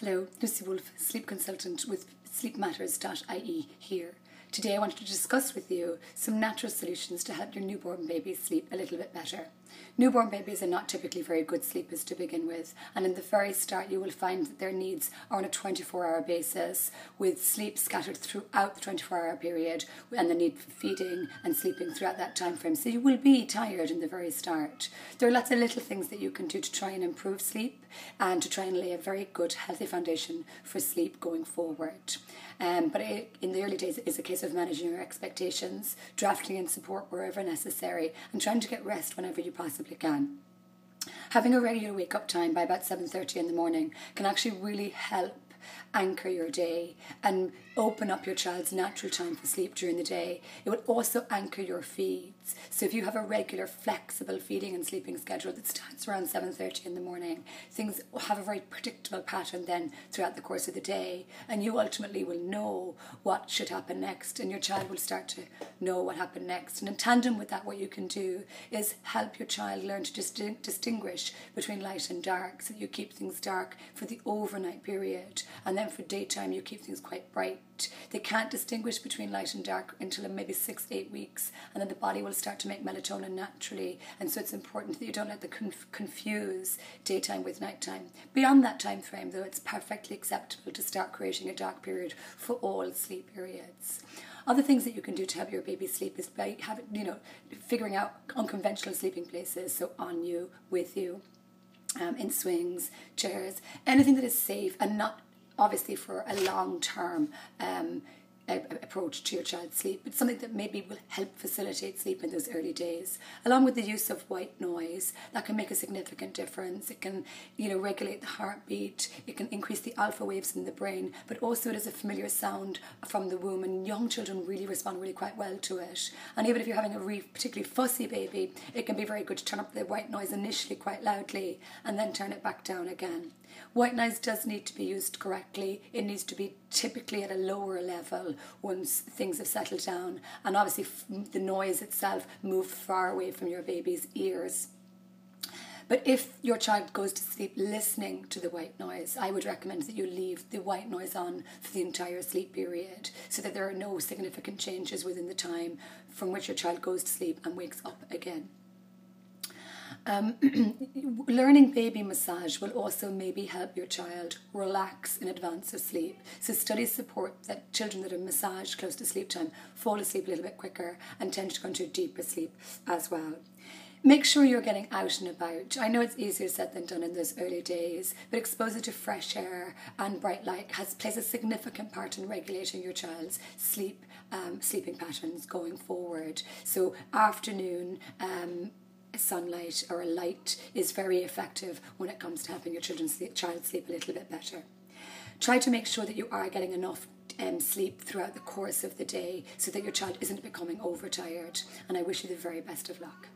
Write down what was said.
Hello, Lucy Wolfe, sleep consultant with sleepmatters.ie here. Today I wanted to discuss with you some natural solutions to help your newborn baby sleep a little bit better. Newborn babies are not typically very good sleepers to begin with, and in the very start you will find that their needs are on a 24-hour basis, with sleep scattered throughout the 24-hour period and the need for feeding and sleeping throughout that time frame. So you will be tired in the very start. There are lots of little things that you can do to try and improve sleep and to try and lay a very good healthy foundation for sleep going forward. But in the early days, it is a case of managing your expectations, drafting in support wherever necessary, and trying to get rest whenever you possibly can. Having a regular wake-up time by about 7:30 in the morning can actually really help anchor your day and open up your child's natural time for sleep during the day. It will also anchor your feeds. So if you have a regular, flexible feeding and sleeping schedule that starts around 7:30 in the morning, things have a very predictable pattern then throughout the course of the day, and you ultimately will know what should happen next, and your child will start to know what happened next. And in tandem with that, what you can do is help your child learn to distinguish between light and dark, so that you keep things dark for the overnight period, and then for daytime you keep things quite bright. They can't distinguish between light and dark until maybe 6-8 weeks, and then the body will start to make melatonin naturally, and so it's important that you don't let them confuse daytime with nighttime. Beyond that time frame, though, it's perfectly acceptable to start creating a dark period for all sleep periods. Other things that you can do to help your baby sleep is by figuring out unconventional sleeping places, so on you, with you, in swings, chairs, anything that is safe and not obviously for a long-term approach to your child's sleep. It's something that maybe will help facilitate sleep in those early days, along with the use of white noise. That can make a significant difference. It can, regulate the heartbeat. It can increase the alpha waves in the brain, but also it is a familiar sound from the womb, and young children really respond really quite well to it. And even if you're having a particularly fussy baby, it can be very good to turn up the white noise initially quite loudly and then turn it back down again. White noise does need to be used correctly. It needs to be typically at a lower level once things have settled down, and obviously the noise itself moved far away from your baby's ears. But if your child goes to sleep listening to the white noise, I would recommend that you leave the white noise on for the entire sleep period, so that there are no significant changes within the time from which your child goes to sleep and wakes up again. Learning baby massage will also maybe help your child relax in advance of sleep. So studies support that children that are massaged close to sleep time fall asleep a little bit quicker and tend to go into a deeper sleep as well. Make sure you're getting out and about. I know it's easier said than done in those early days, but exposure to fresh air and bright light plays a significant part in regulating your child's sleeping patterns going forward. So afternoon sunlight or a light is very effective when it comes to helping your child sleep a little bit better. Try to make sure that you are getting enough sleep throughout the course of the day so that your child isn't becoming overtired, and I wish you the very best of luck.